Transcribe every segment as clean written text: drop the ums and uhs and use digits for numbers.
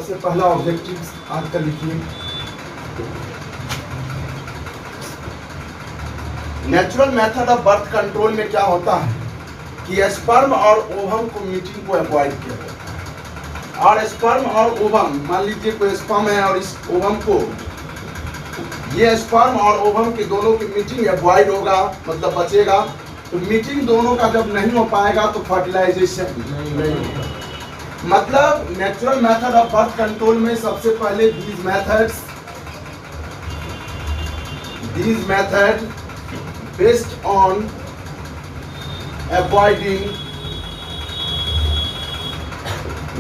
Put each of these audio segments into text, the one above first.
सबसे पहला ऑब्जेक्टिव आज का लिखिए। Natural method of birth control में क्या होता है कि स्पर्म और ओवम को मीटिंग को अवॉइड किया जाता है। और स्पर्म और ओवम, मान लीजिए कोई स्पर्म है और इस ओवम को, ये स्पर्म और ओवम के दोनों की मीटिंग अवॉइड होगा, मतलब बचेगा। तो मीटिंग दोनों का जब नहीं हो पाएगा तो फर्टिलाइजेशन नहीं होगा। मतलब natural method of birth control में सबसे पहले these method based on avoiding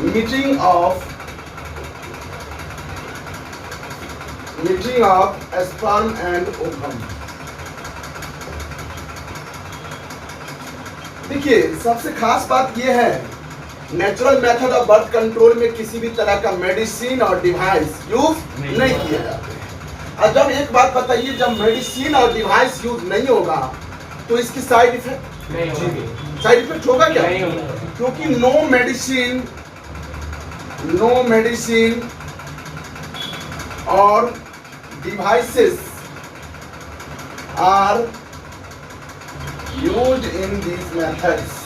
meeting of sperm and ovum। देखिए सबसे खास बात यह है, natural method of birth control में किसी भी तरह का मेडिसिन और डिवाइस यूज नहीं किया जाता है। और जब एक बात बताइए, जब मेडिसिन और डिवाइस यूज नहीं होगा तो इसकी साइड इफेक्ट नहीं होगा। साइड इफेक्ट होगा क्या? नहीं होगा, क्योंकि नो मेडिसिन और devices are used in these methods.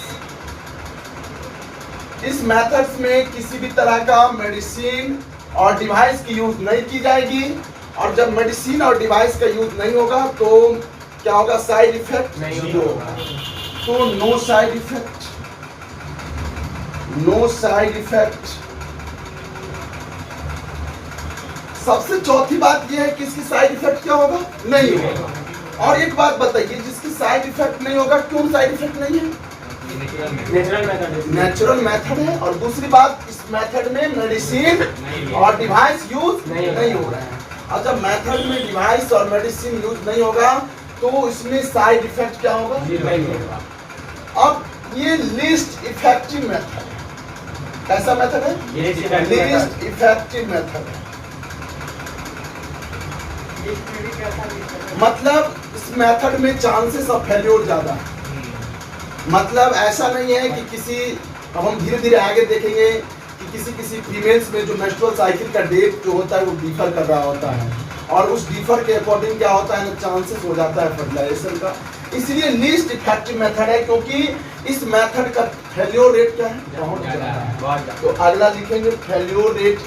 इस मेथड्स में किसी भी तरह का मेडिसिन और डिवाइस की यूज नहीं की जाएगी। और जब मेडिसिन और डिवाइस का यूज नहीं होगा तो क्या होगा? साइड इफेक्ट नहीं होगा। तो नो साइड इफेक्ट। सबसे चौथी बात यह है कि इसकी साइड इफेक्ट क्या होगा? नहीं होगा। और एक बात बताइए, जिसकी साइड इफेक्ट नहीं होगा, क्यों साइड इफेक्ट नहीं है? नेचुरल मेथड है। और दूसरी बात, इस मेथड में मेडिसिन और डिवाइस यूज नहीं हो रहा है। और जब मेथड में डिवाइस और मेडिसिन यूज नहीं होगा तो इसमें साइड इफेक्ट क्या होगा? नहीं होगा। अब ये लीस्ट इफेक्टिव मेथड है। कैसा मेथड है? लीस्ट इफेक्टिव मेथड है। मतलब इस मेथड में चांसेस ऑफ फेल्योर ज्यादा है। मतलब ऐसा नहीं है कि किसी, अब हम धीरे धीरे आगे देखेंगे कि किसी फीमेल्स में जो मेंस्ट्रुअल साइकिल का डेट जो होता है वो डिफर कर रहा होता है, और उस डिफर के अकॉर्डिंग क्या होता है ना, चांसेस हो जाता है फर्टिलाइजेशन का। इसलिए लीस्ट इफेक्टिव मेथड है, क्योंकि इस मेथड का फेल्योर रेट क्या है? बहुत ज्यादा है। तो अगला लिखेंगे, failure rate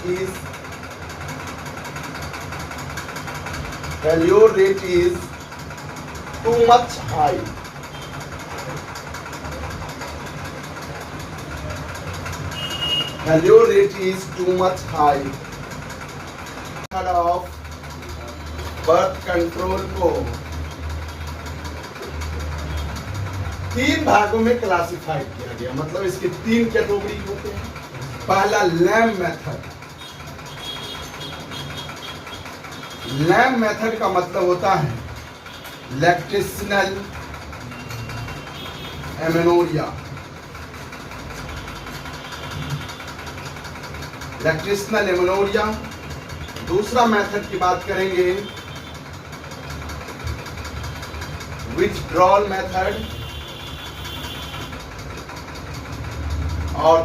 is too much high. Failure rate is too much high। Method of birth control को 3 भागों में क्लासिफाइड किया गया। मतलब इसके 3 कैटेगरी होते हैं। पहला लैम मेथड। लैम मेथड का मतलब होता है लैक्टेशनल एमेनोरिया। Lactational amenorrhoea. दूसरा मेथड की बात करेंगे विथड्रॉल मेथड। और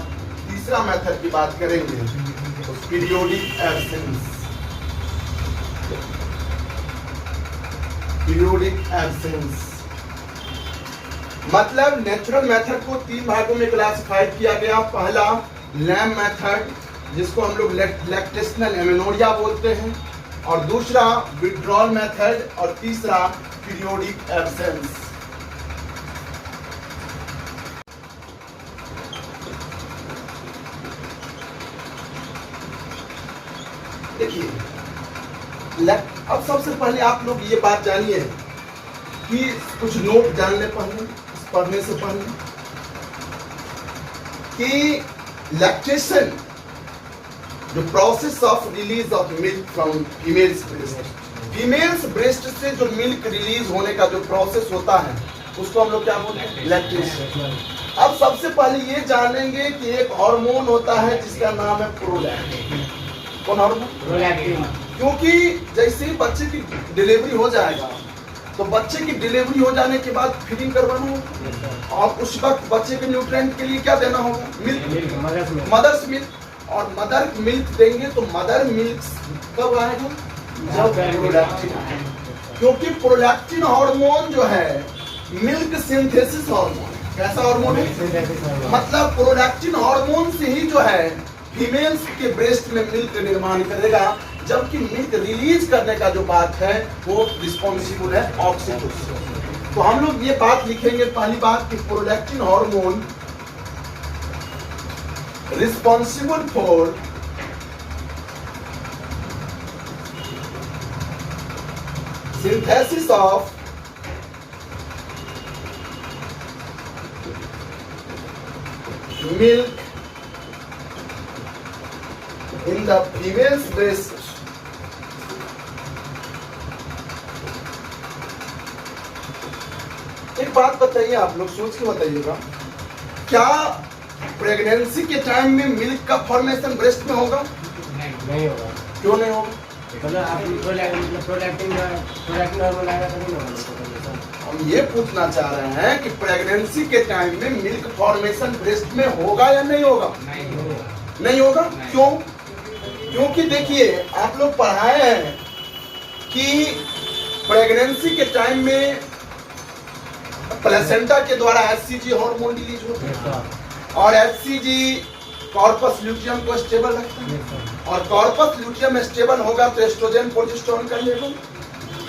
तीसरा मेथड की बात करेंगे पीरियोडिक एब्सेंस। मतलब नेचुरल मेथड को 3 भागों में क्लासिफाइड किया गया। पहला लैम मेथड, जिसको हम लोग लैक्टेशनल एमेनोरिया बोलते हैं, और दूसरा विथड्रॉल मेथड, और तीसरा पीरियोडिक एब्सेंस। देखिए अब सबसे पहले आप लोग ये बात जानिए कि कुछ नोट जान ले पढ़ने से पहले कि lactation, The process of release of milk from female's breast। Females breast से जो मिल्क रिलीज होने का जो प्रोसेस होता है उसको हम लोग क्या बोलते हैं? लैक्टेशन। अब सबसे पहले ये जानेंगे कि एक हार्मोन होता है जिसका नाम है प्रोलैक्टिन। कौन हार्मोन? प्रोलैक्टिन। क्योंकि जैसे ही बच्चे की डिलीवरी हो जाएगा तो बच्चे की डिलीवरी हो जाने के बाद फीडिंग करवाना होगा, और उस वक्त बच्चे के न्यूट्रिएंट के लिए क्या देना होगा? Milk, mother's milk. और मदर मिल्क देंगे तो मदर मिल्क कब आएगा? जब प्रोलैक्टिन आएगा, क्योंकि प्रोलैक्टिन हार्मोन जो है मिल्क सिंथेसिस हार्मोन है। कैसा हार्मोन है? मतलब प्रोलैक्टिन हार्मोन से ही जो है फीमेल्स के ब्रेस्ट में मिल्क का निर्माण करेगा, जबकि मिल्क रिलीज करने का जो बात है वो रिस्पॉन्सिबल है ऑक्सीटोसिन। तो हम लोग ये बात लिखेंगे, पहली बात कि prolactin hormone responsible for synthesis of milk in the female's breast एक बात बताइए, आप लोग सोच के बताइएगा, क्या प्रेगनेंसी के टाइम में मिल्क का फॉर्मेशन ब्रेस्ट में होगा? नहीं होगा। क्यों नहीं होगा? हम ये पूछना चाह रहे हैं कि प्रेगनेंसी के टाइम में मिल्क फॉर्मेशन ब्रेस्ट में होगा या नहीं होगा? नहीं होगा। क्यों? क्योंकि देखिए, आप लोग पढ़ाए हैं कि प्रेगनेंसी के टाइम में प्लेसेंटा के द्वारा एचसीजी हार्मोन रिलीज होता है, और एचसीजी कॉर्पस ल्यूटियम को स्टेबल रखता है, और कॉर्पस ल्यूटियम स्टेबल होगा तो एस्ट्रोजन प्रोजेस्टेरोन का लेवल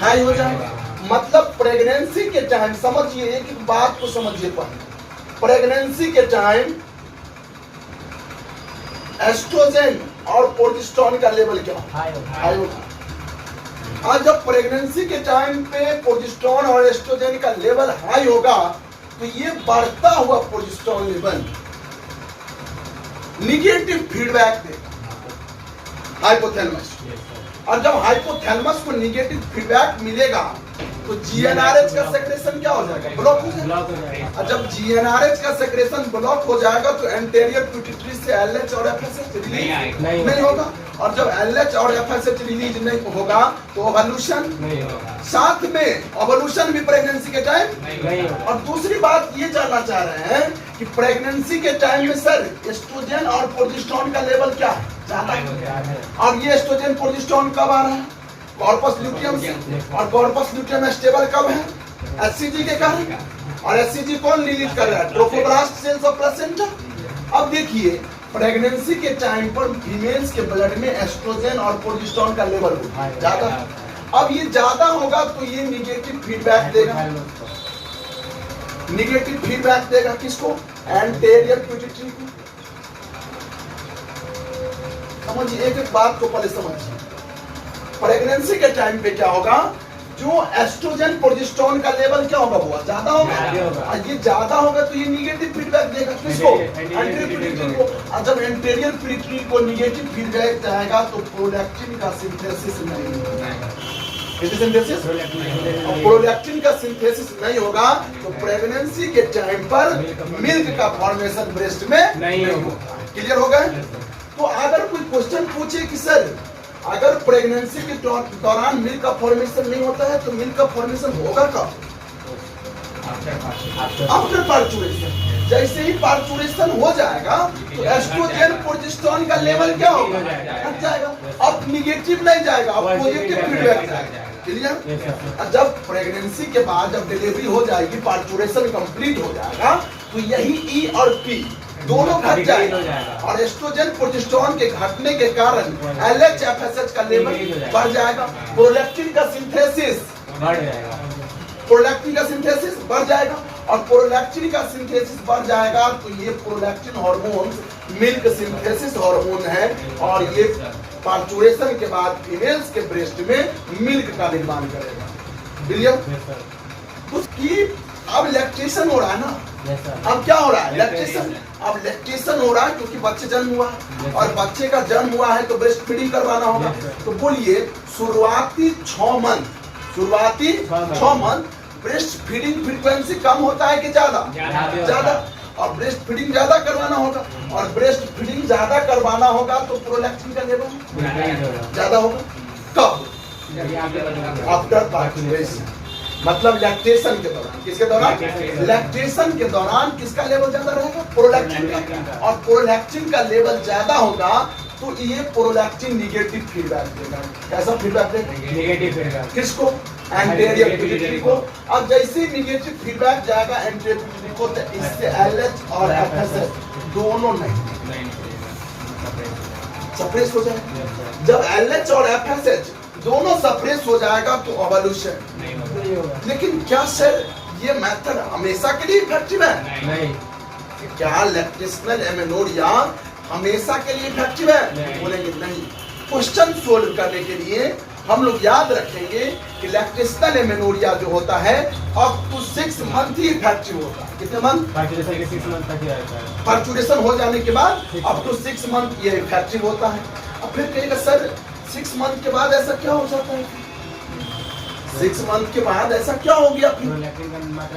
हाई हो जाएगा। मतलब प्रेगनेंसी के टाइम, समझिए एक बात को समझिए, पहले प्रेगनेंसी के टाइम एस्ट्रोजन और प्रोजेस्टेरोन का लेवल क्या हाई होगा। आज जब प्रेगनेंसी के टाइम पे प्रोजेस्टेरोन और एस्ट्रोजन का लेवल हाई होगा तो ये बढ़ता हुआ प्रोजेस्टेरोन लेवल निगेटिव फीडबैक देगा हाइपोथैलेमस, और जब हाइपोथैलेमस को निगेटिव फीडबैक मिलेगा तो जीएनआरएच का सेक्रेशन क्या हो जाएगा? ब्लॉक हो जाएगा। और जब जीएनआरएच का सेक्रेशन ब्लॉक हो जाएगा तो एंटेरियर पिट्यूटरी से एलएच और एफएसएच रिलीज नहीं होगा, और जब एलएच और एफएसएच रिलीज नहीं होगा तो ओवल्यूशन नहीं होगा। साथ में ओवल्यूशन भी प्रेगनेंसी के टाइम नहीं होगा। और दूसरी बात ये जानना चाह रहे हैं कि प्रेगनेंसी के टाइम में सर एस्ट्रोजन और प्रोजेस्टेरोन का लेवल क्या है? ज्यादा है। और ये एस्ट्रोजन प्रोजेस्टेरोन कब आ रहा है? कॉर्पस ल्यूटियम से, और कॉर्पस ल्यूटियम स्टेबल कब है? एचसीजी के कारण। और एचसीजी कौन रिलीज कर रहा है? Trophoblast sales of placenta. अब देखिए, प्रेगनेंसी के टाइम पर फीमेल्स के ब्लड में एस्ट्रोजन और प्रोजेस्टेरोन का लेवल ज्यादा, अब ये ज्यादा होगा तो ये निगेटिव फीडबैक देगा। निगेटिव फीडबैक देगा किसको? एंटेरियर पिट्यूटरी को। समझिए, एक बात को पहले समझिए, प्रेगनेंसी के टाइम पे क्या होगा? जो एस्ट्रोजन प्रोजेस्टेरोन का लेवल क्या होगा? वो ज्यादा होगा, और ये ज्यादा होगा तो ये निगेटिव फीडबैक देगा किसको? एंटेरियर पिट्यूटरी को। और जब एंटेरियर पिट्यूटरी को निगेटिव फीडबैक जाएगा तो प्रोलैक्टिन का सिंथेसिस नहीं होगा। प्रोलैक्टिन का सिंथेसिस नहीं होगा तो प्रेगनेंसी के टाइम पर मिल्क का फॉर्मेशन ब्रेस्ट में नहीं होगा। क्लियर हो गए? तो अगर कोई क्वेश्चन पूछे कि सर अगर प्रेगनेंसी के दौरान मिल्क का फॉर्मेशन नहीं होता है तो मिल्क का फॉर्मेशन होगा कब? After parturition. जैसे ही पार्चुरेशन हो जाएगा तो एस्ट्रोजन प्रोजेस्टेरोन का लेवल क्या होगा? घट जाएगा। अब निगेटिव नहीं जाएगा, अब पॉजिटिव फीडबैक जाएगा। क्लियर? जब प्रेगनेंसी के बाद जब डिलीवरी हो जाएगी, पार्चुरेशन कंप्लीट हो जाएगा तो यही ई और पी दोनों घट जाएगा, और एस्ट्रोजन प्रोजेस्टेरोन के घटने के कारण एलएच एफएसएच का लेवल बढ़ जाएगा। प्रोलैक्टिन का सिंथेसिस बढ़ जाएगा, प्रोलैक्टिन का सिंथेसिस बढ़ जाएगा, और प्रोलैक्टिन का सिंथेसिस बढ़ जाएगा तो ये prolactin hormone milk synthesis hormone है, और ये पार्चुरेशन के बाद फीमेल्स के ब्रेस्ट में मिल्क का निर्माण करेगा। क्लियर? उसकी अब लैक्टेशन हो रहा है ना। अब क्या हो रहा है? लैक्टेशन। अब लैक्टेशन हो रहा है क्योंकि बच्चे जन्म हुआ है, और बच्चे का जन्म हुआ है तो ब्रेस्ट फीडिंग करवाना होगा। तो बोलिए, शुरुआती 6 मंथ ब्रेस्ट फीडिंग फ्रीक्वेंसी कम होता है कि ज्यादा? और ब्रेस्ट फीडिंग ज्यादा करवाना होगा, और ब्रेस्ट फीडिंग ज्यादा करवाना होगा तो प्रोलैक्टिन का लेवल ज्यादा होगा। कब? After parturition. मतलब लैक्टेशन के दौरान, किसके दौरान? लैक्टेशन के दौरान किसका लेवल ज्यादा रहेगा? प्रोलैक्टिन का। और प्रोलैक्टिन का लेवल ज्यादा होगा तो ये प्रोलैक्टिन निगेटिव फीडबैक देगा। कैसा फीडबैक देगा? Negative feedback. किसको? एंटीरियर पिट्यूटरी को। अब जैसे ही निगेटिव फीडबैक जाएगा एंटीरियर पिट्यूटरी को तो इससे एलएच और एफएसएच दोनों नहीं सप्रेस हो जाएगा। जब एलएच और एफएसएच दोनों सप्रेस हो जाएगा तो ओवल्यूशन नहीं होगा। लेकिन क्या सर ये मेथड हमेशा के लिए इफेक्टिव है? नहीं। क्या लैक्टेशनल एमेनोरिया हमेशा के लिए इफेक्टिव है? नहीं। बोलेंगे नहीं। क्वेश्चन सोल्व करने के लिए हम लोग याद रखेंगे कि लैक्टेशनल एमेनोरिया जो होता है अप टू 6 मंथ ही इफेक्टिव होता है। कितने मंथ? पार्चुरेशन के 6 मंथ तक ही रहता है। पार्चुरेशन हो जाने के बाद अप टू 6 मंथ ये इफेक्टिव होता है। अब फिर कहेगा सर 6 मंथ के बाद ऐसा क्या हो जाता है? 6 मंथ के बाद ऐसा क्या हो गया? फिर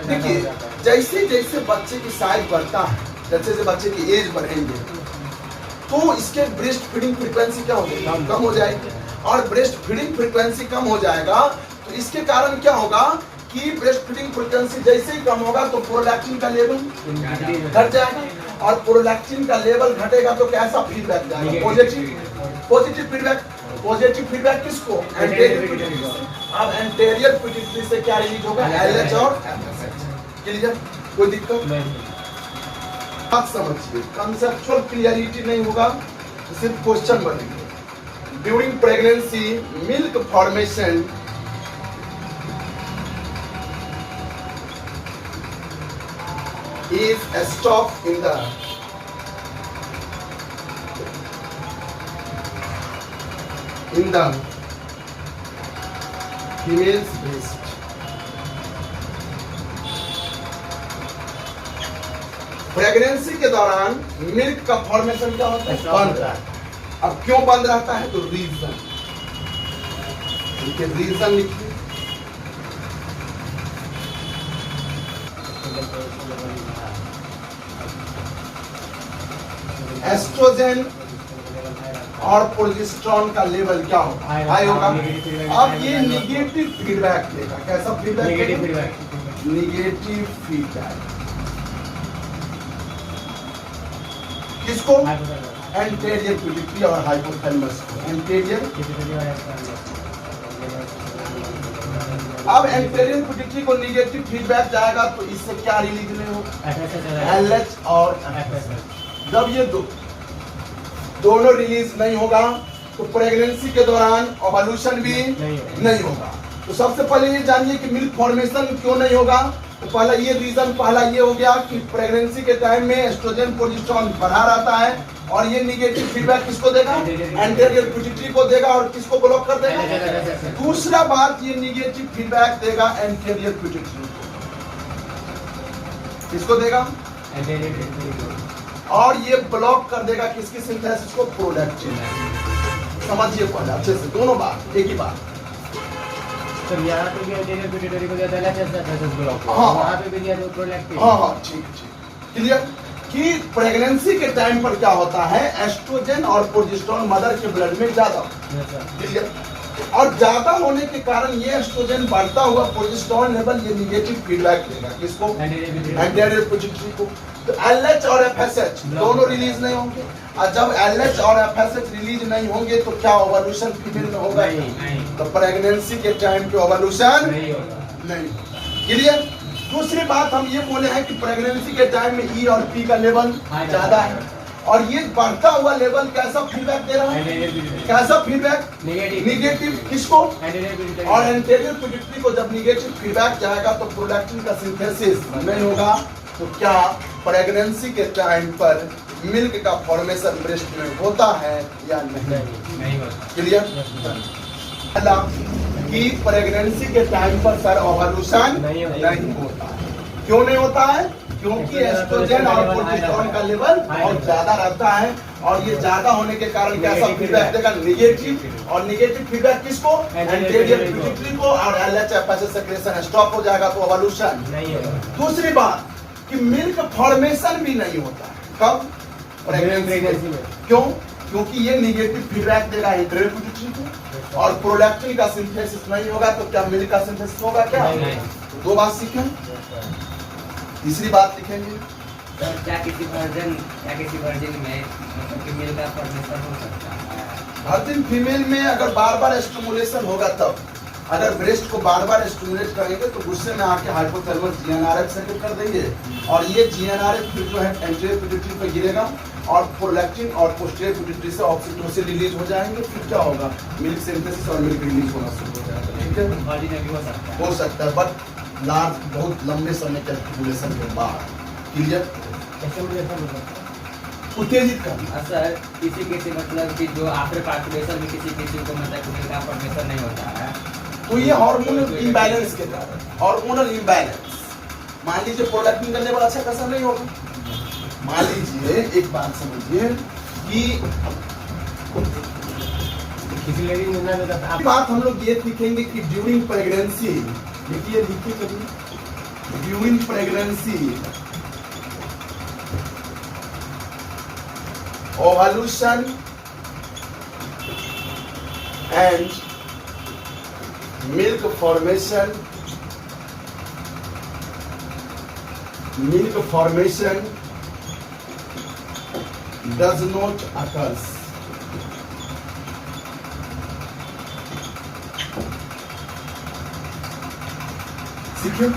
देखिए जैसे जैसे बच्चे की साइज बढ़ता है, जैसे जैसे बच्चे की एज बढ़ेंगे तो इसके ब्रेस्ट फीडिंग फ्रीक्वेंसी क्या हो जाएगी? कम हो जाएगी। और ब्रेस्ट फीडिंग फ्रीक्वेंसी कम हो जाएगा तो इसके कारण क्या होगा कि ब्रेस्ट फीडिंग फ्रीक्वेंसी जैसे ही कम होगा तो प्रोलैक्टिन का लेवल घट जाएगा। और प्रोलैक्टिन का लेवल घटेगा तो कैसा फीडबैक जाएगा? Positive feedback. पॉजिटिव फीडबैक किसको? एंटीरियर पिट्यूटरी से। अब एंटीरियर पिट्यूटरी से क्या रिलीज होगा? एलएच और एफएसएच। क्लियर? कोई दिक्कत नहीं। बात समझिए, कंसेप्चुअल क्लियरिटी नहीं होगा तो सिर्फ क्वेश्चन बनेंगे। During pregnancy milk formation is stopped in the female's breast. Pregnancy के दौरान मिल्क का फॉर्मेशन क्या होता है? बंद रहता है। अब क्यों बंद रहता है? तो रीजन लिखिए। एस्ट्रोजन और प्रोजेस्टेरोन का लेवल क्या होगा? हाई होगा। अब ये निगेटिव फीडबैक देगा। कैसा फीडबैक? Negative feedback. किसको? एंटीरियर पिट्यूटरी और हाइपोथैलेमस को। एंटीरियर। अब एंटीरियर पिट्यूटरी को निगेटिव फीडबैक जाएगा तो इससे क्या रिलीज नहीं होगा? एलएच और एफएसएच। जब ये दोनों रिलीज नहीं होगा तो प्रेगनेंसी के दौरान ओवल्यूशन भी नहीं होगा। तो सबसे पहले ये जानिए कि मिल्क फॉर्मेशन क्यों नहीं होगा। तो पहला ये रीजन हो गया कि प्रेगनेंसी के टाइम में एस्ट्रोजन प्रोजेस्टेरोन बढ़ा रहता है और ये निगेटिव फीडबैक किसको देगा? एंटीरियर पिट्यूटरी को देगा। और किसको ब्लॉक कर देगा? दूसरा बात ये निगेटिव फीडबैक देगा एंटीरियर पिट्यूटरी को। किसको देगा? Anterior pituitary. और ये ब्लॉक कर देगा किसकी सिंथेसिस को? प्रोलैक्टिन। समझिए पहले अच्छे से दोनों बात एक ही बात। तो यहाँ पे भी एंटीरियर पिट्यूटरी को दिया था एलएच ब्लॉक। हाँ वहाँ पे भी दिया था प्रोलैक्टिन। हाँ ठीक क्लियर। कि प्रेगनेंसी के टाइम पर क्या होता है? एस्ट्रोजन और प्रोजेस्टेरोन मदर के ब्लड में ज्यादा। क्लियर। और ज्यादा होने के कारण ये एस्ट्रोजन बढ़ता हुआ प्रोजेस्टेरोन लेवल ये निगेटिव फीडबैक देगा। किसको? एंटीरियर पिट्यूटरी को। तो एलएच और एफएसएच दोनों रिलीज नहीं होंगे। और जब एलएच और एफएसएच रिलीज नहीं होंगे तो क्या ओवल्यूशन फीमेल में होगा? नहीं। तो प्रेगनेंसी के टाइम पे ओवल्यूशन नहीं। क्लियर। दूसरी बात हम ये बोले हैं कि प्रेगनेंसी के टाइम में ई और पी का लेवल ज्यादा है और ये बढ़ता हुआ लेवल कैसा फीडबैक दे रहा है? कैसा फीडबैक? निगेटिव। किसको? और एंटीरियर पिट्यूटरी को जब निगेटिव फीडबैक जाएगा तो प्रोलैक्टिन का सिंथेसिस नहीं होगा। तो क्या प्रेगनेंसी के टाइम पर मिल्क का फॉर्मेशन ब्रेस्ट में होता है या नहीं? क्लियर। कि प्रेगनेंसी के टाइम पर सर ओवल्यूशन नहीं होता है। क्यों नहीं होता है? क्योंकि एस्ट्रोजन और प्रोजेस्टेरोन का लेवल बहुत ज्यादा रहता है और ये ज्यादा होने के कारण कैसा फीडबैक देगा? निगेटिव। और निगेटिव फीडबैक किसको? एंटीरियर पिट्यूटरी को। और एलएच एफएसएच सेक्रेशन स्टॉप हो जाएगा तो ओवल्यूशन नहीं होगा। दूसरी बात कि मिल्क फॉर्मेशन भी नहीं होता है। कब? प्रेगनेंसी में। क्यों? क्योंकि ये निगेटिव फीडबैक देगा एंटीरियर पिट्यूटरी को, और प्रोलैक्टिन का सिंथेसिस नहीं होगा तो क्या मिल्क का सिंथेसिस होगा क्या? नहीं। तो दो बात सीखें। तीसरी बात लिखेंगे, सर क्या किसी वर्जिन में मतलब फीमेल का फॉर्मेशन हो सकता है? वर्जिन फीमेल में अगर बार बार स्टिमुलेशन होगा तब, अगर ब्रेस्ट को बार बार स्टिमुलेट करेंगे तो गुस्से में आके हाइपोथैलेमस जीएनआरएफ सेक्रेट कर देंगे, और ये जीएनआरएफ फिर जो है एंटीरियर पिट्यूटरी पे गिरेगा और प्रोलैक्टिन और पोस्टीरियर पिट्यूटरी से ऑक्सीटोसिन रिलीज हो जाएंगे। फिर क्या होगा? मिल्क सिंथेसिस और मिल्क रिलीज होना शुरू हो जाएगा। ठीक है, वर्जिन में भी हो सकता है। हो सकता है, बट लार्ज बहुत लंबे समय के स्टिमुलेशन के बाद। क्लियर? उत्तेजित करना। सर किसी मतलब कि जो आफ्टर पार्टुलेशन में किसी को मतलब फीमेल का फॉर्मेशन नहीं होता है, तो ये हार्मोनल इम्बैलेंस के कारण, हार्मोनल इम्बैलेंस। मान लीजिए प्रोलैक्टिन करने पर अच्छा खासा नहीं होगा। मान लीजिए एक बात समझिए कि किसी लेडी में ना देता आप बात हम लोग ये सीखेंगे कि ड्यूरिंग प्रेगनेंसी, देखिए लिखिए कभी, during pregnancy ovulation and milk formation does not occur. सीखे?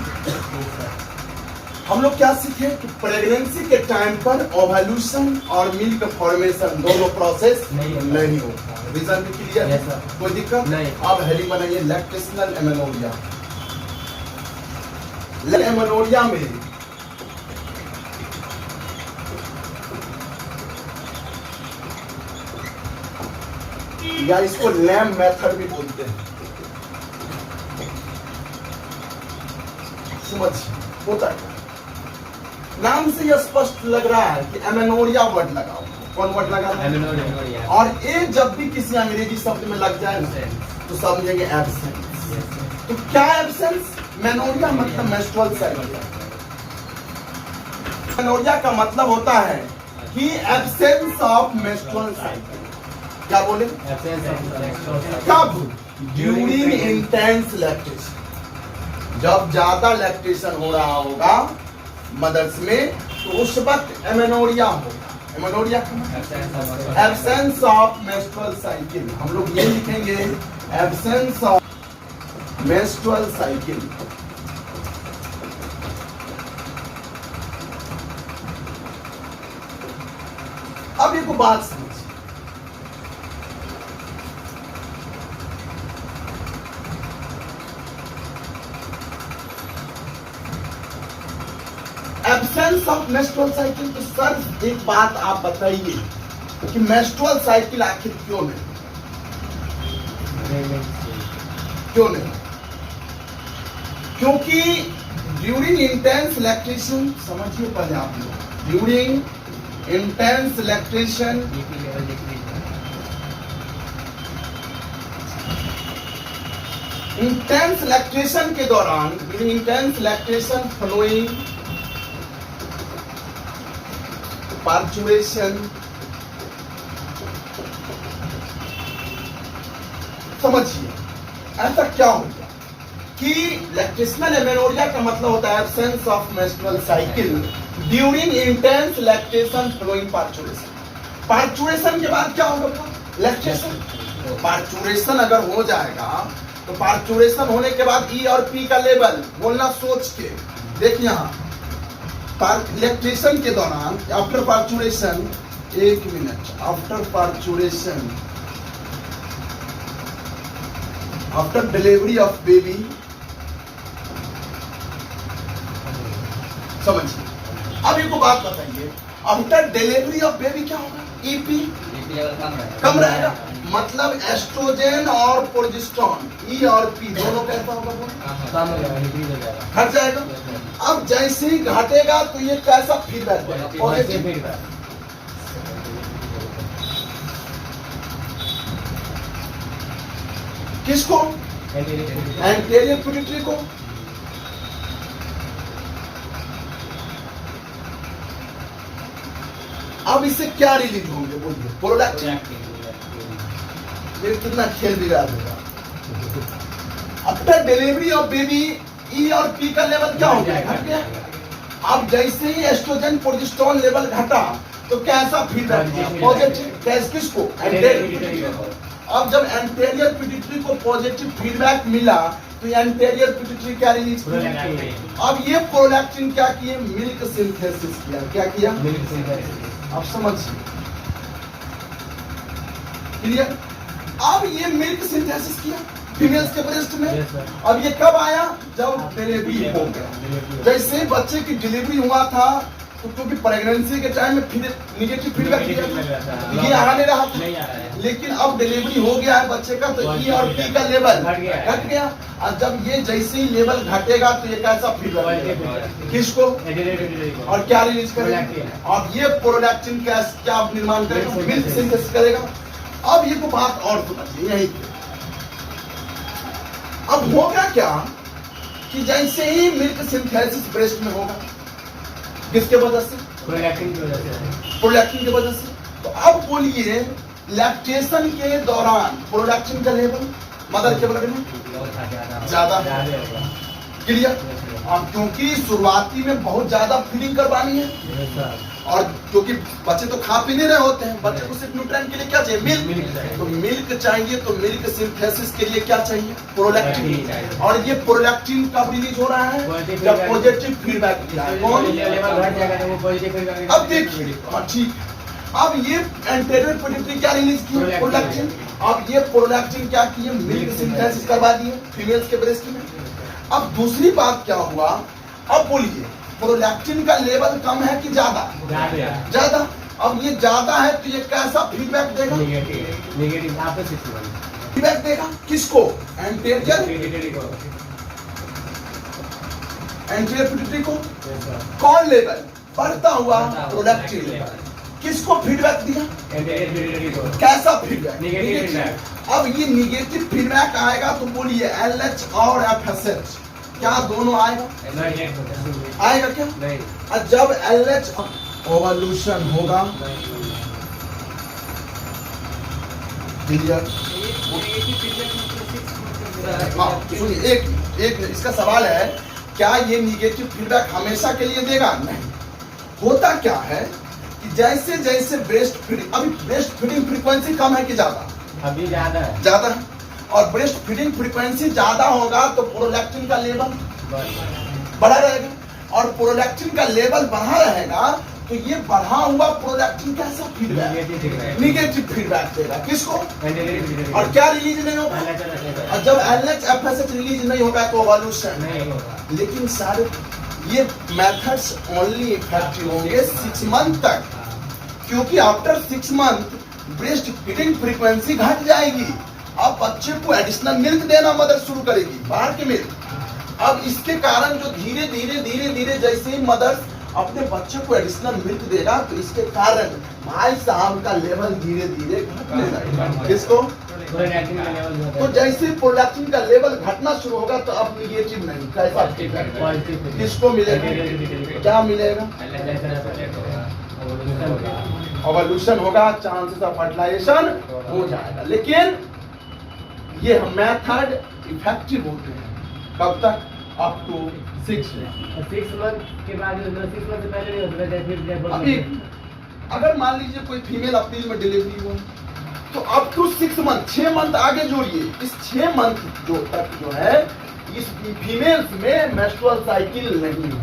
हम लोग क्या सीखे कि प्रेगनेंसी के टाइम पर ओवल्यूशन और मिल्क फॉर्मेशन दोनों प्रोसेस नहीं होता। रीजन भी क्लियर है? Yes, sir. कोई दिक्कत नहीं। अब हेडिंग बनाइए लैक्टेशनल एमेनोरिया। एमेनोरिया में या इसको लैम मेथड भी बोलते हैं। समझ होता है, नाम से यह स्पष्ट लग रहा है कि एमेनोरिया वर्ड लगाओ। कौन वर्ड लगा रहा है? एमेनोरिया। और ए जब भी किसी अंग्रेजी शब्द में लग जाए ना तो समझेंगे एब्सेंस। तो क्या एब्सेंस? मेनोरिया मतलब मेंस्ट्रुअल साइकिल। मेनोरिया का मतलब होता है कि एब्सेंस ऑफ मेंस्ट्रुअल साइकिल। क्या बोले? कब? During intense lactation. जब ज्यादा लैक्टेशन हो रहा होगा मदर्स में तो उस वक्त एमेनोरिया होगा। Amenorrhoea absence of menstrual cycle. हम लोग ये लिखेंगे एब्सेंस ऑफ मेंस्ट्रुअल साइकिल। अब एक बात समझिए, एब्सेंस ऑफ मेंस्ट्रुअल साइकिल। तो सर एक बात आप बताइए कि मेंस्ट्रुअल साइकिल आखिर क्यों नहीं? क्यों नहीं? क्योंकि ड्यूरिंग इंटेंस लैक्टेशन, समझिए पहले आप लोग, during intense lactation BP level decrease intense lactation के दौरान, during intense lactation following parturition, समझिए ऐसा क्या होगा कि लैक्टेशनल एमेनोरिया का मतलब होता है absence of menstrual cycle during intense lactation following parturition. Parturition के बाद क्या होगा? लैक्टेशन। पार्चुरेशन अगर हो जाएगा तो पार्चुरेशन होने के बाद ई और पी का लेवल बोलना सोच के देखिए। यहाँ लैक्टेशन के दौरान आफ्टर पार्चुरेशन, एक minute, after parturition, after delivery of baby, समझिए। अब एक बात बताइए, आफ्टर डिलीवरी ऑफ बेबी क्या होगा? ईपी लेवल कम रहेगा, मतलब एस्ट्रोजन और प्रोजेस्टेरोन, ई और पी दोनों कैसा होगा? घट जाएगा। अब जैसे ही घटेगा तो ये कैसा फीडबैक देगा? पॉजिटिव। किसको? एंटीरियर पिट्यूटरी को। अब इससे क्या रिलीज होंगे बोलिए? प्रोलैक्टिन। ये कितना खेल बिगाड़ देगा। आफ्टर डिलीवरी ऑफ बेबी ई और पी का लेवल क्या हो गया? घट गया। अब जैसे ही एस्ट्रोजन प्रोजेस्टेरोन लेवल घटा तो कैसा फीडबैक? पॉजिटिव। किसको? अब जब एंटेरियर पिट्यूटरी को पॉजिटिव फीडबैक मिला तो एंटेरियर पिट्यूटरी क्या रिलीज किया? अब ये प्रोलैक्टिन क्या किए? मिल्क सिंथेसिस किया। क्या किया? Milk synthesis. अब समझिए, क्लियर? अब ये मिल्क सिंथेसिस किया फीमेल्स के ब्रेस्ट में। Yes, sir. अब ये कब आया? जब डिलीवरी हो गया। जैसे बच्चे की डिलीवरी हुआ था तो क्योंकि प्रेगनेंसी के टाइम में फिर निगेटिव फीडबैक दिया था, ये आ नहीं रहा था। नहीं आ रहा है। लेकिन अब डिलीवरी हो गया है बच्चे का तो ई और पी का लेवल घट गया। और जब ये जैसे ही लेवल घटेगा तो ये कैसा फीडबैक? किसको? और क्या रिलीज करेगा? और ये प्रोलैक्टिन क्या निर्माण करेगा? मिल्क सिंथेसिस करेगा। अब ये तो बात और समझिए यही पे। अब होगा क्या कि जैसे ही मिल्क सिंथेसिस ब्रेस्ट में होगा, किसके वजह से? प्रोलैक्टिन की वजह से। प्रोलैक्टिन की वजह से। तो अब बोलिए लैक्टेशन के दौरान प्रोलैक्टिन का लेवल मदर के ब्लड में ज्यादा होगा। क्लियर? और क्योंकि शुरुआती में बहुत ज्यादा फीडिंग करवानी है Yes, sir. और क्योंकि बच्चे तो खा पी नहीं रहे होते हैं, बच्चे को सिर्फ न्यूट्रिएंट के लिए क्या चाहिए? Milk milk. चाहिए। तो मिल्क चाहिए तो मिल्क सिंथेसिस के लिए क्या चाहिए? प्रोलैक्टिन। चाहिए। और ये प्रोलैक्टिन कब रिलीज हो रहा है? Positive जब feedback। पॉजिटिव फीडबैक मिला है। कौन? लेवल घट जाएगा तो वो पॉजिटिव फीडबैक। अब देखिए, हाँ ठीक। अब ये एंटेरियर पिट्यूटरी क्या रिलीज की? प्रोलैक्टिन। अब ये प्रोलैक्टिन क्या किए? मिल्क सिंथेसिस करवा दिए फीमेल्स के ब्रेस्ट में। अब दूसरी बात क्या हुआ? अब बोलिए प्रोलैक्टिन का लेवल कम है कि ज्यादा? ज्यादा। अब ये ज्यादा है तो ये कैसा फीडबैक देगा? नेगेटिव आपको 61 फीडबैक देगा किसको? एंटेरियर पिट्यूटरी को। कौन लेवल? बढ़ता हुआ प्रोलैक्टिन लेवल। किसको फीडबैक दिया? कैसा फीडबैक? नेगेटिव। अब ये निगेटिव फीडबैक आएगा तो बोलिए LH और FSH क्या दोनों आएगा? आएगा क्या? नहीं। और जब LH ओवल्यूशन होगा, क्लियर? हाँ सुनिए, एक इसका सवाल है क्या ये निगेटिव फीडबैक हमेशा के लिए देगा? नहीं। होता क्या है कि जैसे जैसे ब्रेस्ट फीडिंग, अभी ब्रेस्ट फीडिंग फ्रीक्वेंसी कम है कि ज्यादा? अभी ज्यादा है। ज्यादा है। और ब्रेस्ट फीडिंग फ्रीक्वेंसी ज्यादा होगा तो प्रोलैक्टिन का लेवल बढ़ा रहेगा। और प्रोलैक्टिन का लेवल बढ़ा रहेगा तो ये बढ़ा हुआ प्रोलैक्टिन कैसा फीडबैक? निगेटिव फीडबैक देगा। किसको? और क्या रिलीज नहीं होगा? और जब LH FSH रिलीज नहीं होगा तो ओवल्यूशन नहीं होगा। लेकिन सारे ये मेथड्स ओनली इफेक्टिव होंगे 6 मंथ तक, क्योंकि after 6 month breast feeding frequency घट जाएगी। अब बच्चे को एडिशनल मिल्क देना मदर शुरू करेगी, बाहर के मिल्क। अब इसके कारण जो धीरे धीरे जैसे ही मदर अपने बच्चे को एडिशनल मिल्क देगा तो इसके कारण भाई साहब का लेवल धीरे धीरे घटने लगेगा। किसको? तो जैसे प्रोलैक्टिन का लेवल घटना शुरू होगा तो अब निगेटिव नहीं, कैसा? किसको मिलेगा? क्या मिलेगा? ओवल्यूशन होगा, चांसेस ऑफ फर्टिलाइजेशन हो जाएगा। लेकिन ये मेथड इफेक्टिव होते हैं कब तक? अप टू 6 मंथ के बाद 6 मंथ से पहले नहीं होता। अभी अगर मान लीजिए कोई फीमेल अप्रैल में डिलीवरी हुआ तो अप टू 6 मंथ, 6 मंथ आगे जोड़िए। इस 6 मंथ जो तक जो है इस फीमेल्स में मेंस्ट्रुअल साइकिल नहीं है।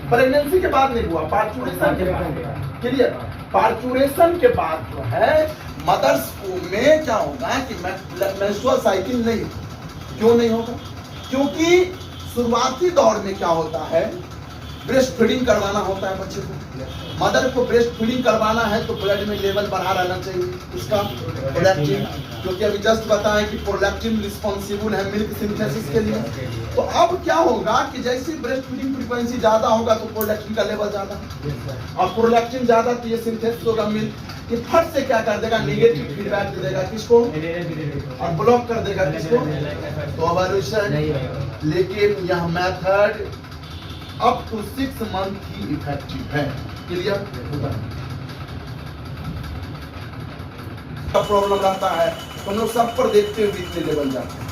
प्रेगनेंसी के बाद नहीं हुआ, पार्चुरेशन के बाद। क्लियर? पार्चुरेशन के बाद जो है मदर्स में क्या होगा कि मेंस्ट्रुअल साइकिल नहीं। क्यों नहीं होगा? क्योंकि शुरुआती दौर में क्या होता है, ब्रेस्ट फीडिंग करवाना होता है बच्चे को। मदर को ब्रेस्ट फीडिंग करवाना है तो ब्लड में लेवल बढ़ा रहना चाहिए इसका प्रोलैक्टिन, क्योंकि अभी जस्ट बताएं कि प्रोलैक्टिन रिस्पॉन्सिबल है मिल्क सिंथेसिस के लिए। तो अब क्या होगा कि जैसे ब्रेस्ट फीडिंग फ्रीक्वेंसी ज्यादा होगा तो प्रोलैक्टिन का लेवल ज्यादा, और प्रोलैक्टिन ज्यादा तो ये सिंथेसिस होगा मिल्क। ये फट से क्या कर देगा? नेगेटिव फीडबैक दे देगा। किसको? और ब्लॉक कर देगा किसको? तो ओवल्यूशन। लेकिन यह मेथड अप टू 6 मंथ ही इफेक्टिव है। क्लियर होता है प्रॉब्लम रहता है तो हम लोग सब पर देखते हुए इतने लेवल जाते हैं,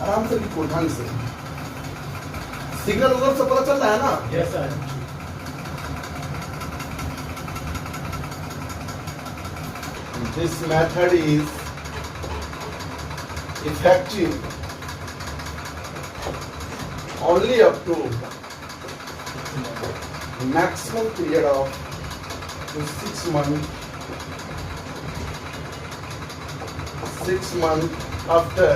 आराम से लिखो ढंग से, सिग्नल उधर से पता चल रहा है ना। Yes sir. This method is effective only up to maximum period of 6 months. 6 months after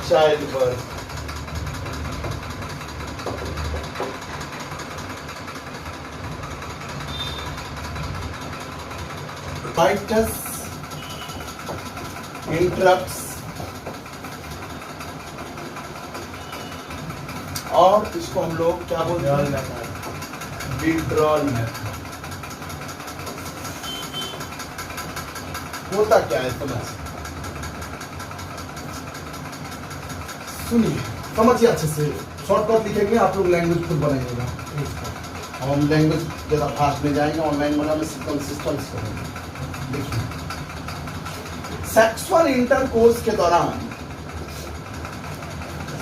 childbirth. Coitus interrupts और इसको हम लोग क्या बोलते हैं? Withdrawal method. होता क्या है समझ, सुनिए समझिए अच्छे से, शॉर्टकट लिखेंगे आप लोग, लैंग्वेज खुद बनाइएगा। हम लैंग्वेज ज़्यादा फास्ट में जाएंगे, ऑनलाइन बनाने सिस्टम करेंगे। देखिए, सेक्सुअल इंटरकोर्स के दौरान,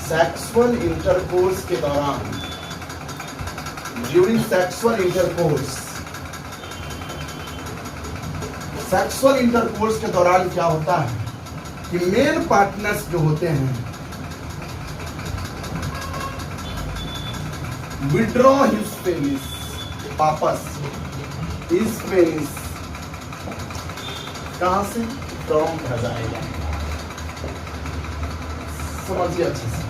सेक्सुअल इंटरकोर्स के दौरान, during sexual intercourse, sexual intercourse के दौरान क्या होता है कि मेल पार्टनर्स जो होते हैं विड्रॉ हिज पेनिस, वापस हिज पेनिस कहां से? From vagina. समझिए अच्छे से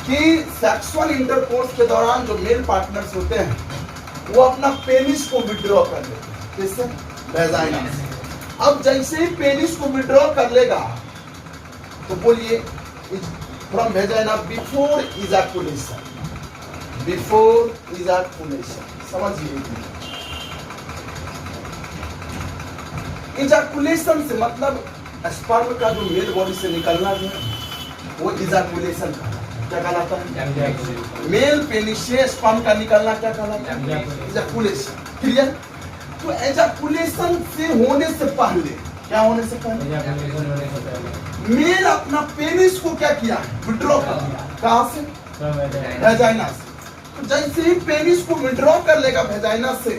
कि सेक्सुअल इंटरकोर्स के दौरान जो मेल पार्टनर्स होते हैं वो अपना पेनिस को विड्रॉ कर लेते हैं, किससे? वजाइना से। अब जैसे ही पेनिस को विड्रॉ कर लेगा तो बोलिए from vagina before ejaculation, before ejaculation. समझिए, इजैकुलेशन से मतलब स्पर्म का जो मेल बॉडी से निकलना जो है वो इजैकुलेशन कहलाता है। क्या कहलाता है? मेल पेनिस से स्पर्म का निकलना क्या कहलाता है? इजैकुलेशन। क्लियर? तो एजाकुलेशन से होने से पहले, क्या होने से पहले? मेल अपना पेनिस को क्या किया है? विड्रॉ कर दिया। कहां से? वेजाइना से। तो जैसे ही पेनिस को विड्रॉ कर लेगा वेजाइना से,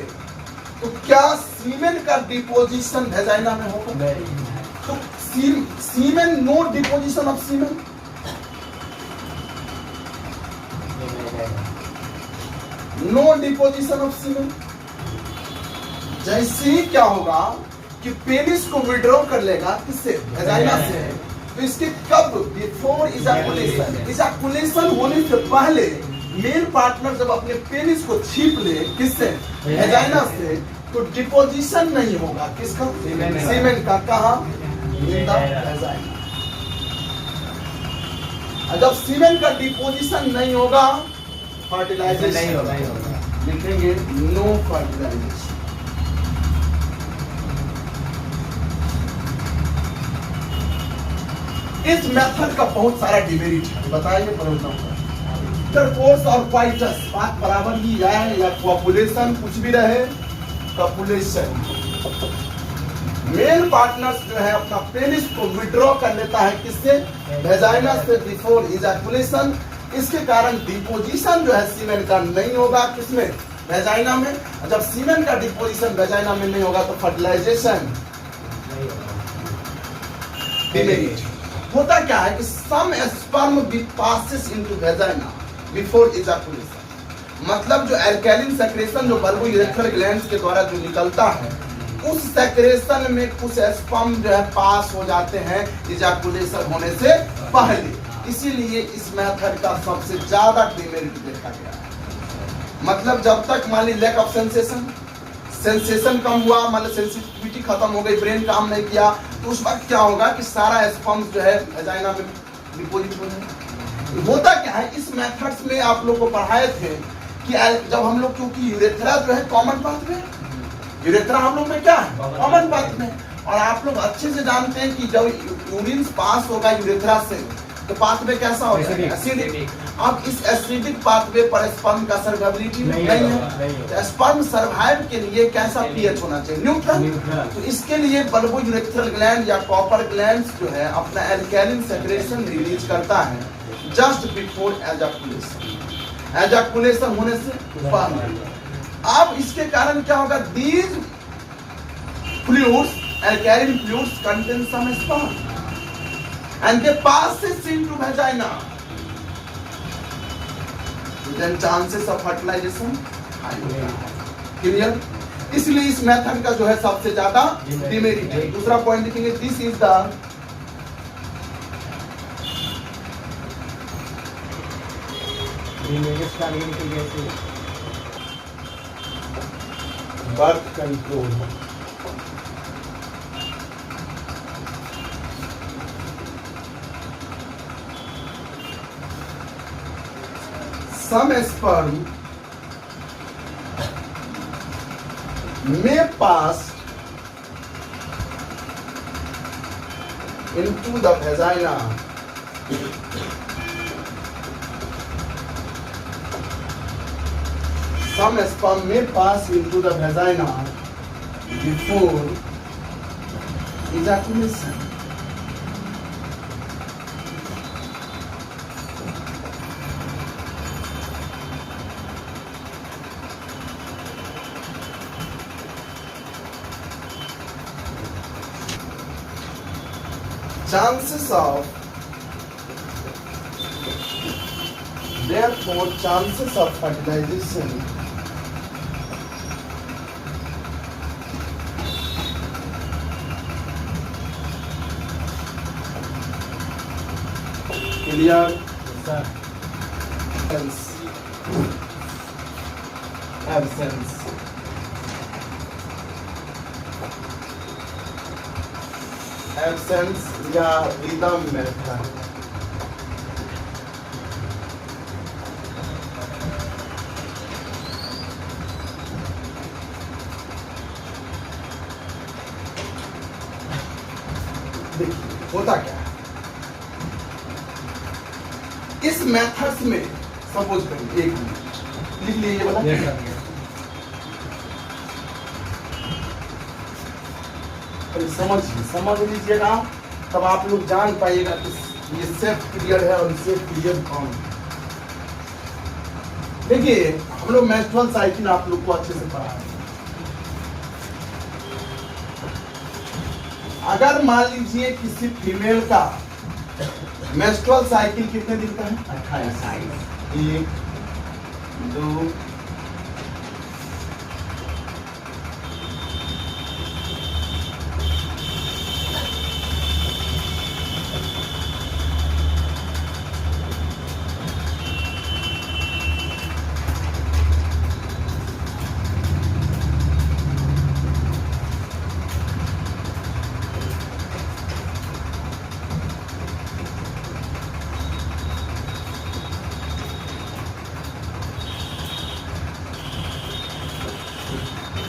तो क्या सीमेन का डिपोजिशन वेजाइना में होगा? तो semen, no deposition of semen, no deposition of semen. जैसे ही क्या होगा कि पेनिस को विड्रॉ कर लेगा, किससे? वेजाइना से। तो इसके कब? Before ejaculation. इजैकुलेशन होने से पहले मेल पार्टनर जब अपने पेनिस को छीप ले, किससे? वेजाइना से, तो डिपोजिशन नहीं होगा। किसका? सीमेन का। कहाँ? In the vagina. जब सीमेन का डिपोजिशन नहीं होगा, फर्टिलाइजेशन नहीं होगा। लिखेंगे नो फर्टिलाइजेशन। इस मेथड का बहुत सारा डिमेरिट है, बताइए इंटरकोर्स और क्वाइटस बात बराबर ही है, या कॉपुलेशन कुछ भी रहे, कॉपुलेशन मेल पार्टनर्स जो है अपना पेनिस को विड्रॉ कर लेता है, किससे? वेजाइना से बिफोर इजैकुलेशन। इसके कारण डिपोजिशन जो है सीमेन का नहीं होगा, किसमें? वेजाइना में। जब सीमेन का डिपोजिशन वेजाइना में नहीं होगा तो फर्टिलाइजेशन डिमेरिट। होता क्या है कि some sperm passes into vagina before ejaculation, मतलब जो एल्कैलिन सेक्रेशन जो बल्बो यूरेथ्रल ग्लैंड्स के द्वारा जो निकलता है, उस सेक्रेशन में कुछ स्पर्म जो है पास हो जाते हैं इजैकुलेशन होने से पहले। इसीलिए इस मेथड का सबसे ज्यादा डिमेरिट देखा गया है। मतलब जब तक मान ली लैक ऑफ सेंसेशन कम हुआ, मतलब सेंसिटिविटी खत्म हो गई, ब्रेन काम नहीं किया, तो उस वक्त क्या होगा कि सारा स्पर्म जो है वेजाइना में डिपोजिट हो जाएगा। होता क्या है, इस मेथड्स में आप लोग को पढ़ाए थे कि जब हम लोग, क्योंकि यूरेथ्रा जो है कॉमन पाथ में, यूरेथ्रा हम लोग में क्या है? कॉमन पाथ में। और आप लोग अच्छे से जानते हैं कि जब यूरिन पास होगा यूरेथ्रा से, तो पाथवे कैसा हो जाएगा? Acidic. एसिडिक। अब इस एसिडिक पाथवे पर स्पर्म का सर्वाइबिलिटी नहीं है, नहीं है। तो स्पर्म सर्वाइव के लिए कैसा पीएच होना चाहिए? न्यूट्रल। न्यूट्रल। तो इसके लिए बल्बोयूरेथ्रल ग्लैंड या कॉपर ग्लैंड जो है अपना एल्कैलिन सेक्रेशन रिलीज करता है जस्ट बिफोर एजाकुलेशन, एजाकुलेशन होने से पहले। अब इसके कारण क्या होगा? These fluids, alkaline fluids contain some sperm and they passes into vagina, then chances of fertilization high होता है। क्लियर? इसलिए इस मेथड का जो है सबसे ज्यादा डिमेरिट है। दूसरा पॉइंट लिखेंगे, दिस इज द डिमेरिट्स का आगे लिखेंगे ऐसे। Birth control. Some sperm may pass into the vagina some sperm may pass into the vagina before ejaculation. Chances of, therefore, chances of fertilization clear sir absence या rhythm method. देखिए होता क्या है इस मेथड्स में, सपोज करिए, एक minute लिख लीजिए वाला। ये सर समझ लीजिएगा, तब आप लोग जान पाइएगा कि ये सेफ पीरियड है और सेफ पीरियड कौन है। देखिए हम लोग मेंस्ट्रुअल साइकिल आप लोग को अच्छे से पढ़ा है। अगर मान लीजिए किसी फीमेल का मेंस्ट्रुअल साइकिल कितने दिन का है? 28। 1 2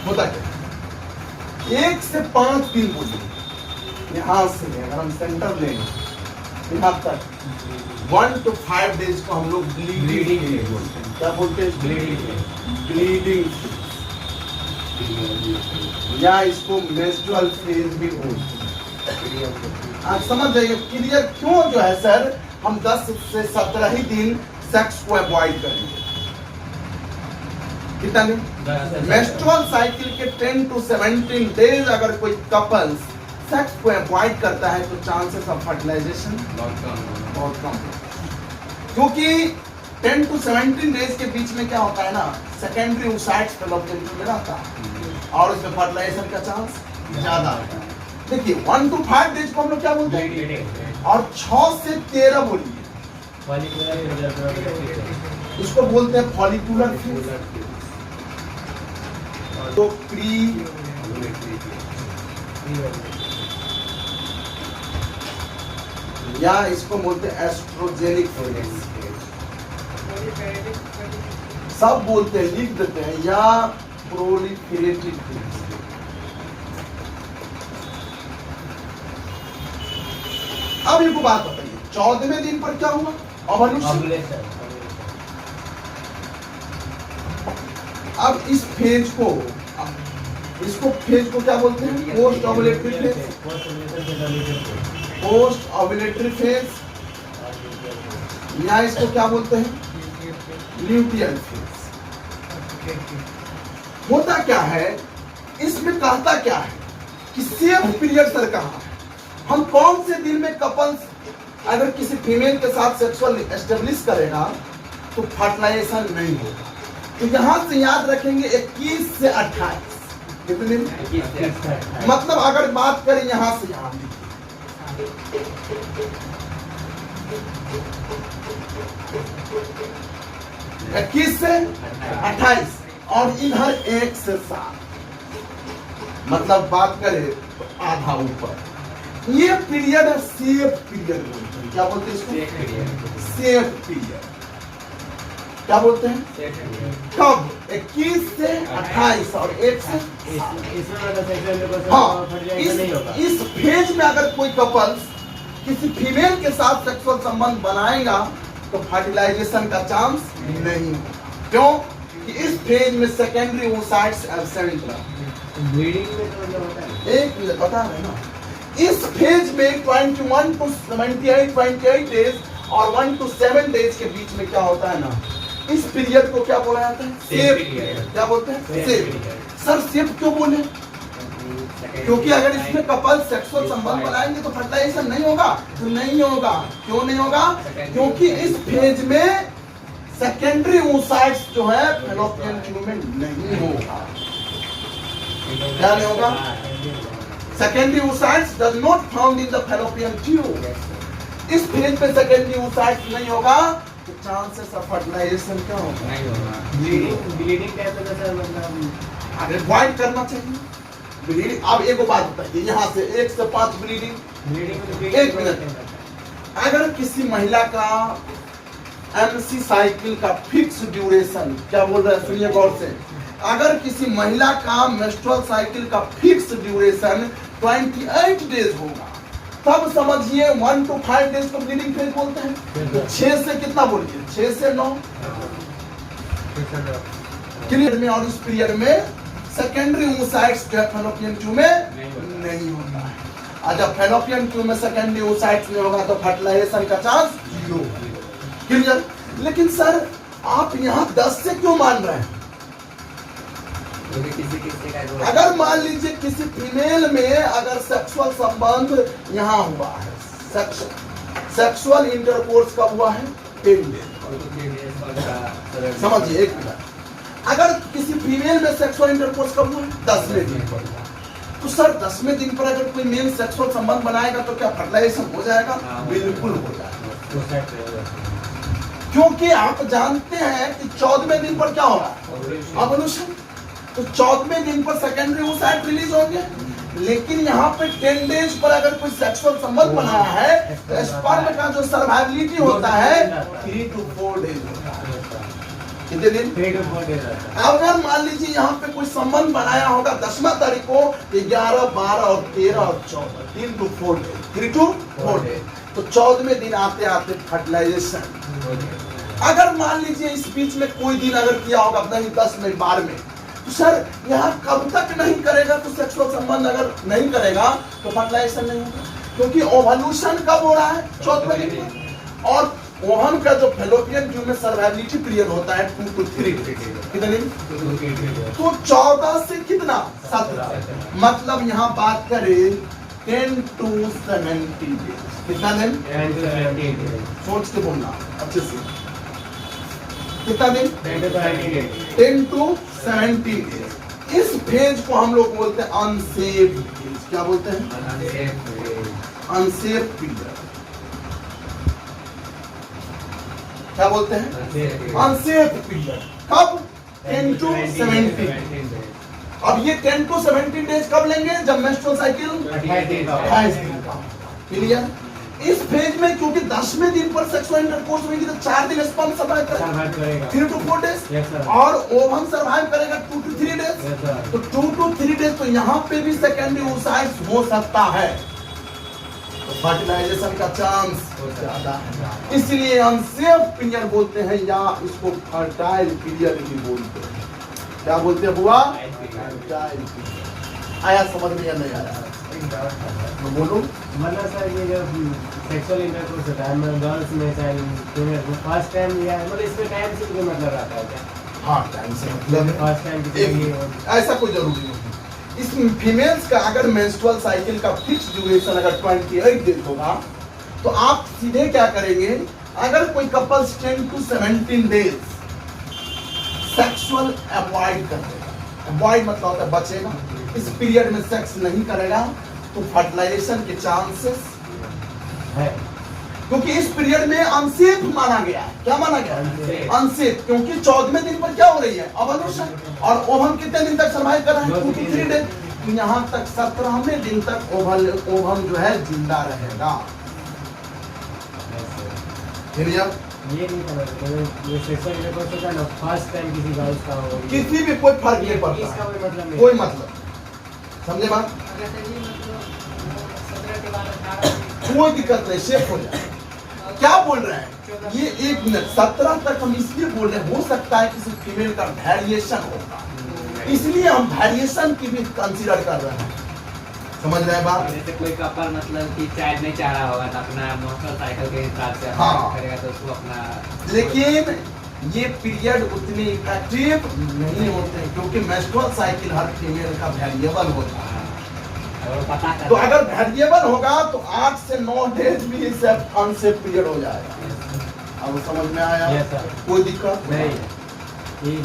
होता क्या? 1 से 5 दिन बोलिए, यहाँ से अगर हम सेंटर लेंगे यहाँ तक 1 to 5 डेज को हम लोग ब्लीडिंग बोलते हैं। क्या बोलते हैं? ब्लीडिंग या इसको मेंस्ट्रुअल फेज भी बोलते हैं। आप समझ जाइए क्लियर क्यों जो है सर हम 10 से 17 ही दिन सेक्स को अवॉइड करेंगे। कितना दिन? मेंस्ट्रुअल साइकिल के 10 to 17 डेज अगर कोई कपल्स सेक्स को अवॉइड करता है तो चांसेस ऑफ फर्टिलाइजेशन बहुत कम है, क्योंकि 10 to 17 डेज के बीच में क्या होता है ना, सेकेंडरी ओसाइट्स डेवलपमेंट में रहता है और उसमें फर्टिलाइजेशन का चांस ज्यादा होता है। देखिए 1 to 5 डेज को हम लोग क्या बोलते हैं, और 6 से 13 बोलिए इसको बोलते हैं फॉलिकुलर फेज। तो प्री या इसको बोलते हैं एस्ट्रोजेनिक फेज, सब बोलते हैं, लिख देते हैं, या प्रोलिफेरेटिव फेज। अब एक बात बताइए, 14वें दिन पर क्या हुआ? ओवल्यूशन। Ovulation. अब इस फेज को, इसको फेज को क्या बोलते हैं? Post ovulatory phase. Post-ovulation से ovulation phase. Post ovulatory phase, या इसको क्या बोलते हैं? Luteal phase. होता क्या है इसमें, कहता क्या है कि सेफ पीरियड सर कहाँ है? हम कौन से दिन में कपल्स अगर किसी फीमेल के साथ सेक्सुअल एस्टेब्लिश करेगा तो फर्टिलाइजेशन नहीं होगा। तो यहां से याद रखेंगे 21 से 28। कितने दिन? 21 से 28। मतलब अगर बात करें यहां से यहां, 21 से 28 और इधर 1 से 7, मतलब बात करें तो आधा ऊपर। ये पीरियड है सेफ पीरियड बोलते हैं। क्या बोलते हैं इसको? Safe period. क्या बोलते हैं? कब? 21 से 28 और 1 से 7। इसमें मतलब sexual intercourse हाँ, fertilization नहीं होगा। इस फेज में अगर कोई कपल्स किसी फीमेल के साथ सेक्सुअल संबंध बनाएगा तो फर्टिलाइजेशन का चांस नहीं होगा। क्यों? कि इस फेज में सेकेंडरी oocytes एब्सेंट रहा। ब्लीडिंग में तो मतलब होता है। एक मिनट बता रहे ना, इस फेज में 21 to 28 डेज और 1 to 7 डेज के बीच में क्या होता है ना, इस पीरियड को क्या बोला जाता है? Safe period. क्या बोलते हैं? सेफ। सर सेफ क्यों बोले? क्योंकि अगर इसमें कपल सेक्सुअल संबंध बनाएंगे तो फर्टिलाइजेशन नहीं होगा। तो नहीं होगा। क्यों नहीं होगा? क्योंकि इस फेज में सेकेंडरी oocytes जो है फैलोपियन ट्यूब में नहीं होगा। क्या नहीं होगा? Secondary oocytes does not found in the fallopian tube। इस फेज में सेकेंडरी oocytes नहीं होगा तो चांसेस ऑफ फर्टिलाइजेशन क्या होगा? नहीं होगा। ब्लीडिंग टाइप का सर मतलब अगर अवॉइड करना चाहिए ब्लीडिंग। अब एक बात बताइए, यहाँ से 1 से 5 ब्लीडिंग। ब्लीडिंग में तो एक मिनट। अगर किसी महिला का एमसी साइकिल का फिक्स ड्यूरेशन, क्या बोल रहे हैं सुनिए गौर से, अगर किसी महिला का मेंस्ट्रुअल साइकिल का फिक्स ड्यूरेशन 28 डेज होगा तब समझिए 1 to 5 डेज को ब्लीडिंग फेज बोलते हैं। तो 6 से कितना बोलिए? 6 से 9 क्लियर में। और इस पीरियड में सेकेंडरी oocytes जो है फैलोपियन ट्यूब में नहीं होता है। और जब फैलोपियन ट्यूब में सेकेंडरी oocytes नहीं होगा तो फर्टिलाइजेशन का चांस 0। क्लियर? लेकिन सर आप यहाँ 10 से क्यों मान रहे हैं? किसी का अगर मान लीजिए किसी फीमेल में अगर सेक्सुअल संबंध यहाँ हुआ है, सेक्सुअल इंटरकोर्स कब हुआ है? 10 डेज। समझिए एक मिनट। अगर किसी फीमेल में सेक्सुअल इंटरकोर्स कब हुआ है? 10वें दिन पर हुआ। तो सर 10वें दिन पर अगर कोई मेल सेक्सुअल संबंध बनाएगा तो क्या फर्टिलाइजेशन हो जाएगा? बिल्कुल हो जाएगा। क्योंकि आप जानते हैं कि 14वें दिन पर क्या होगा? ओवुलेशन। तो 14वें दिन पर सेकेंडरी oocyte रिलीज होंगे। लेकिन यहाँ पे 10 डेज पर अगर कोई सेक्सुअल संबंध बनाया है तो स्पर्म का जो सर्वाइवलिटी होता है 3 to 4 डेज होता है। कितने दिन? 3 to 4 डेज रहता है। अगर मान लीजिए यहाँ पे कोई संबंध बनाया होगा 10वां तारीख को 11, 12 और 13 और 14, 3 to 4 डेज, 3 to 4 डेज। तो 14वें दिन आते आते फर्टिलाइजेशन। अगर मान लीजिए इस बीच में कोई दिन अगर किया होगा नहीं 10 में 12 में, तो सर यहाँ कब तक नहीं करेगा? तो सेक्सुअल संबंध अगर नहीं करेगा तो फर्टिलाइजेशन नहीं होगा। क्योंकि ओवल्यूशन कब हो रहा है? 14वें दिन पर। और ओवम का जो फैलोपियन ट्यूब में सर्वाइवलिटी पीरियड होता है 2 to 3 कितने दिन? तो 14 से कितना? 17। मतलब यहाँ बात करें 10 to 17 डेज। कितना दिन? सोच के बोलना अच्छे से। कितना दिन? 10 to 17 डेज। इस फेज को हम लोग बोलते हैं अनसेफ फेज। क्या बोलते हैं? Unsafe period. क्या बोलते हैं? Unsafe period. कब? 10 to 17। अब ये 10 to 17 डेज कब लेंगे? जब मेंस्ट्रुअल साइकिल 28 दिन का। क्लियर? इस फेज में क्योंकि 10वें दिन पर सेक्सुअल इंटरकोर्स होगी तो 4 दिन स्पर्म सर्वाइव करेगा 3 to 4 डेज और ओवम सर्वाइव करेगा 2 to 3 डेज। तो 2 to 3 डेज तो यहाँ पे भी सेकेंडरी oocytes हो सकता है। तो फर्टिलाइजेशन का चांस होता है। ज्यादा है, इसलिए अनसेफ पीरियड बोलते हैं या इसको फर्टाइल पीरियड भी बोलते हैं। क्या बोलते हैं बुआ? Fertile period. आया समझ में या नहीं आया? तो बोलो। मतलब सर ये जब सेक्सुअल इंटरकोर्स होता है गर्ल्स में चाहे फीमेल में फर्स्ट टाइम या मतलब इसमें टाइम से कोई मतलब रहता है क्या? हाँ, टाइम से मतलब है। फर्स्ट टाइम किसी के लिए ऐसा कोई जरूरी नहीं। इसमें फीमेल्स का अगर मेंस्ट्रुअल साइकिल का फिक्स ड्यूरेशन अगर 28 दिन होगा तो आप सीधे क्या करेंगे, अगर कोई couples 10 to 17 days sexual avoid कर देगा, अवॉइड मतलब होता है बचेगा, इस पीरियड में सेक्स नहीं करेगा तो फर्टिलाइजेशन के चांसेस है, क्योंकि इस पीरियड में अनसेफ माना गया है। क्या माना गया है? Unsafe। अनसेफ, क्योंकि 14वें दिन पर क्या हो रही है? एवोल्यूशन। और ओवम कितने दिन तक सर्वाइव कर रहा है? 2 to 3 डेज। यहाँ तक 17वें दिन तक ओवम जो है जिंदा रहेगा। क्लियर? ये नहीं समझ ये सेक्सुअल इंटरकोर्स होता है ना फर्स्ट टाइम किसी गर्ल्स का हो किसी भी कोई फर्क नहीं इसका पड़ता है, कोई मतलब नहीं। कोई मतलब, समझे बात? कोई दिक्कत नहीं, सेफ हो जाए। क्या बोल रहे हैं? ये 1 मिनट 17 तक हम इसलिए बोल रहे हैं, हो सकता है किसी फीमेल का वेरिएशन होगा, इसलिए हम वेरिएशन की भी कंसीडर कर रहे हैं। समझ रहे हैं बात? जैसे कोई कपल मतलब कि चाइल्ड नहीं चाह रहा होगा तो अपना मोशनल साइकिल के हिसाब से हाँ। करेगा तो उसको अपना, लेकिन ये पीरियड उतने इफेक्टिव नहीं होते हैं, क्योंकि मेंस्ट्रुअल साइकिल हर फीमेल का वेरिएबल होता है। अगर वो पता कर तो अगर वेरिएबल होगा तो 8 से 9 डेज भी इससे अनसेफ पीरियड हो जाएगा। अब समझ में आया? Yes, sir। कोई दिक्कत नहीं ये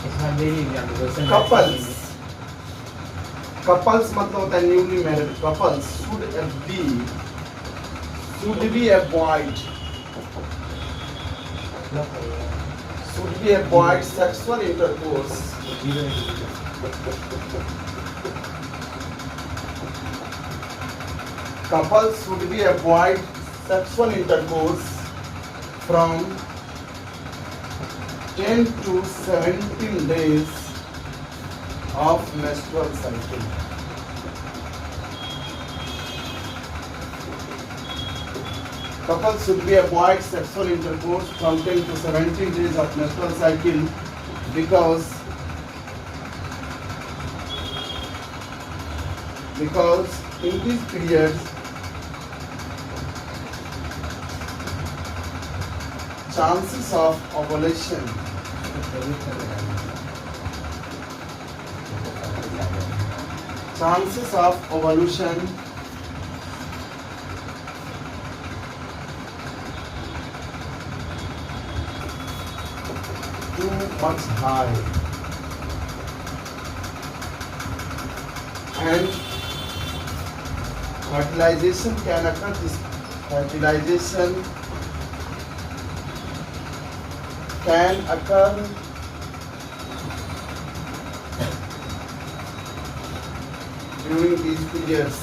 इसमें मेरी एग्जामिनेशन कपल्स मतलब होता है newly married couples should be avoid sexual intercourse couples should be avoid sexual intercourse from 10 to 17 days of menstrual cycle. Couples should be avoid sexual intercourse from 10 to 17 days of menstrual cycle because in these periods chances of ovulation too much high and fertilization can occur during these periods.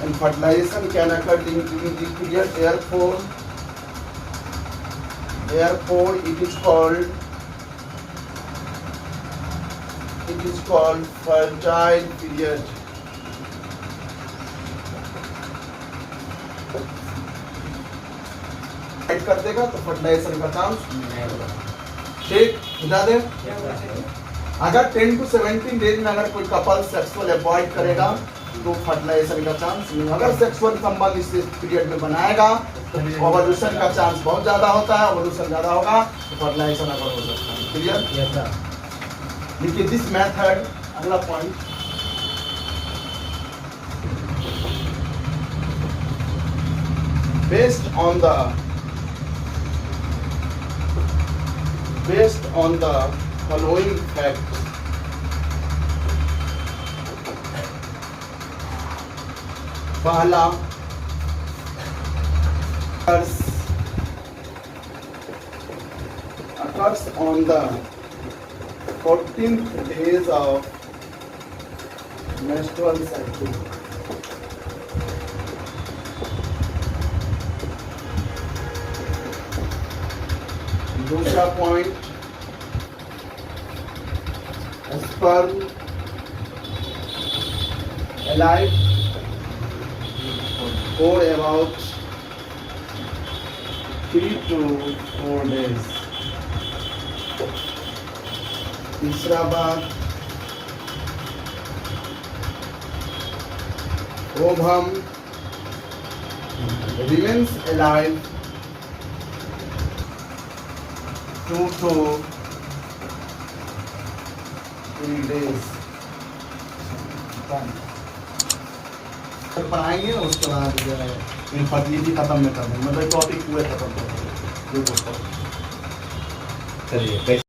And fertilization can occur during this period. Therefore, it is called fertile period. कर देगा तो fertilisation का chance ठीक बुझा दे। अगर 10 to 17 days में अगर कोई कपल सेक्सुअल अवॉइड करेगा तो फर्टिलाइजेशन का चांस नहीं। अगर सेक्सुअल संबंध इस पीरियड में बनाएगा तो ओवल्यूशन का चांस बहुत ज्यादा होता है। ओवल्यूशन ज्यादा होगा तो फर्टिलाइजेशन अगर हो सकता है। क्लियर? Yes sir. देखिए दिस मेथड, अगला point, based on the following facts. पहला, occurs on the 14th days of menstrual cycle. दूसरा point, sperm alive for about 3 to 4 days. तीसरा बात, ovum remains alive 2 to 3 days. पढ़ाएंगे उसके बाद जो है इनफर्टिलिटी खत्म में कर देंगे, मतलब टॉपिक पूरे खत्म कर देंगे। चलिए।